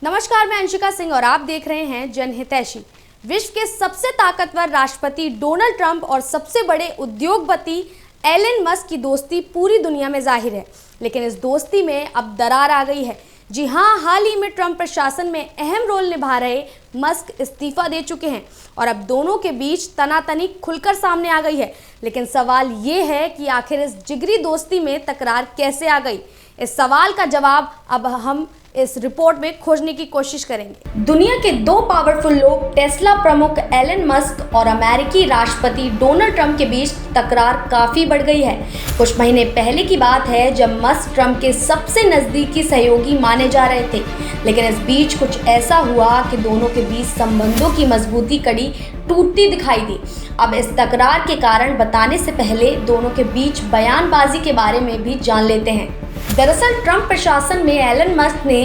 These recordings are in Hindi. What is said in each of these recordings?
नमस्कार, मैं अंशिका सिंह और आप देख रहे हैं जनहितैषी। विश्व के सबसे ताकतवर राष्ट्रपति डोनाल्ड ट्रंप और सबसे बड़े उद्योगपति एलन मस्क की दोस्ती पूरी दुनिया में जाहिर है, लेकिन इस दोस्ती में अब दरार आ गई है। जी हाँ, हाल ही में ट्रंप प्रशासन में अहम रोल निभा रहे मस्क इस्तीफा दे चुके हैं और अब दोनों के बीच तनातनी खुलकर सामने आ गई है। लेकिन सवाल ये है कि आखिर इस जिगरी दोस्ती में तकरार कैसे आ गई? इस सवाल का जवाब अब हम इस रिपोर्ट में खोजने की कोशिश करेंगे। दुनिया के दो पावरफुल लोग टेस्ला प्रमुख एलन मस्क और अमेरिकी राष्ट्रपति डोनाल्ड ट्रंप के बीच तकरार काफी बढ़ गई है। कुछ महीने पहले की बात है जब मस्क ट्रंप के सबसे नजदीकी सहयोगी माने जा रहे थे, लेकिन इस बीच कुछ ऐसा हुआ कि दोनों के बीच संबंधों की मजबूती कड़ी टूटती दिखाई दी। अब इस तकरार के कारण बताने से पहले दोनों के बीच बयानबाजी के बारे में भी जान लेते हैं। दरअसल ट्रंप प्रशासन में एलन मस्क ने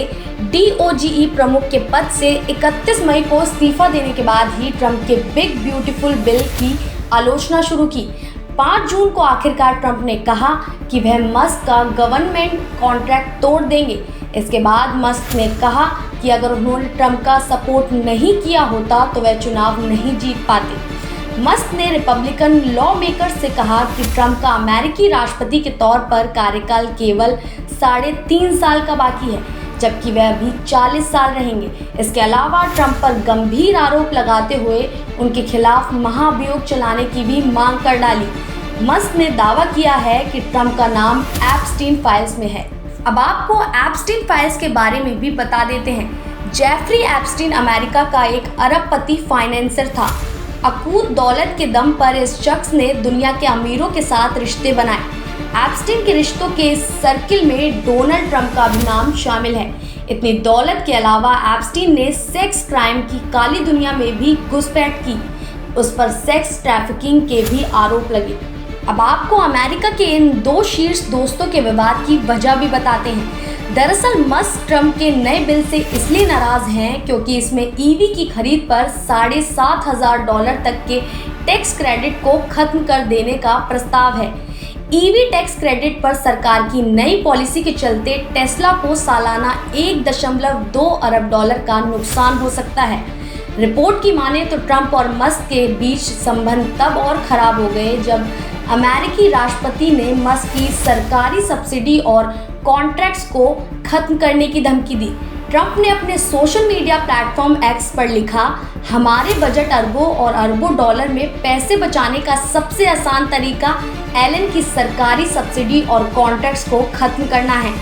DOGE प्रमुख के पद से 31 मई को इस्तीफा देने के बाद ही ट्रंप के बिग ब्यूटीफुल बिल की आलोचना शुरू की। 5 जून को आखिरकार ट्रंप ने कहा कि वह मस्क का गवर्नमेंट कॉन्ट्रैक्ट तोड़ देंगे। इसके बाद मस्क ने कहा कि अगर उन्होंने ट्रंप का सपोर्ट नहीं किया होता तो वह चुनाव नहीं जीत पाते। मस्क ने रिपब्लिकन लॉ मेकर्स से कहा कि ट्रंप का अमेरिकी राष्ट्रपति के तौर पर कार्यकाल केवल 3.5 साल का बाकी है, जबकि वह अभी 40 साल रहेंगे। इसके अलावा ट्रंप पर गंभीर आरोप लगाते हुए उनके खिलाफ महाभियोग चलाने की भी मांग कर डाली। मस्क ने दावा किया है कि ट्रंप का नाम एप्स्टीन फाइल्स में है। अब आपको एप्स्टीन फाइल्स के बारे में भी बता देते हैं। जेफरी एप्स्टीन अमेरिका का एक अरबपति फाइनेंसर था। अकूत दौलत के दम पर इस शख्स ने दुनिया के अमीरों के साथ रिश्ते बनाए। एप्स्टीन के रिश्तों के सर्किल में डोनाल्ड ट्रंप का भी नाम शामिल है। इतनी दौलत के अलावा एप्स्टीन ने सेक्स क्राइम की काली दुनिया में भी घुसपैठ की। उस पर सेक्स ट्रैफिकिंग के भी आरोप लगे। अब आपको अमेरिका के इन दो शीर्ष दोस्तों के विवाद की वजह भी बताते हैं। दरअसल मस्क ट्रंप के नए बिल से इसलिए नाराज हैं क्योंकि इसमें ईवी की खरीद पर $7,500 तक के टैक्स क्रेडिट को खत्म कर देने का प्रस्ताव है। ईवी टैक्स क्रेडिट पर सरकार की नई पॉलिसी के चलते टेस्ला को सालाना $1.2 अरब का नुकसान हो सकता है। रिपोर्ट की माने तो ट्रंप और मस्क के बीच संबंध तब और खराब हो गए जब अमेरिकी राष्ट्रपति ने मस्क की सरकारी सब्सिडी और कॉन्ट्रैक्ट्स को खत्म करने की धमकी दी। ट्रंप ने अपने सोशल मीडिया प्लेटफॉर्म एक्स पर लिखा, हमारे बजट अरबों और अरबों डॉलर में पैसे बचाने का सबसे आसान तरीका एलन की सरकारी सब्सिडी और कॉन्ट्रैक्ट्स को खत्म करना है।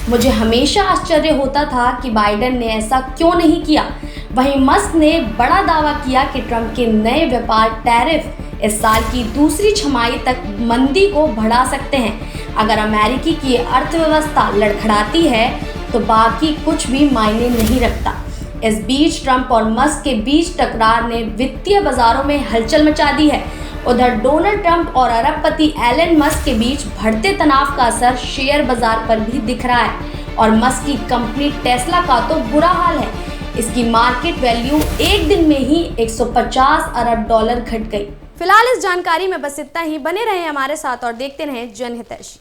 मुझे हमेशा आश्चर्य होता था कि बाइडेन ने ऐसा क्यों नहीं किया। वहीं मस्क ने बड़ा दावा किया कि ट्रंप के नए व्यापार टैरिफ इस साल की दूसरी छमाही तक मंदी को बढ़ा सकते हैं। अगर अमेरिकी की अर्थव्यवस्था लड़खड़ाती है तो बाकी कुछ भी मायने नहीं रखता। इस बीच ट्रंप और मस्क के बीच टकरार ने वित्तीय बाजारों में हलचल मचा दी है। उधर डोनाल्ड ट्रंप और अरबपति एलन मस्क के बीच बढ़ते तनाव का असर शेयर बाजार पर भी दिख रहा है और मस्क की कंपनी टेस्ला का तो बुरा हाल है। इसकी मार्केट वैल्यू एक दिन में ही $150 अरब घट गई। फिलहाल इस जानकारी में बस इतना ही। बने रहें हमारे साथ और देखते रहें जनहितैषी।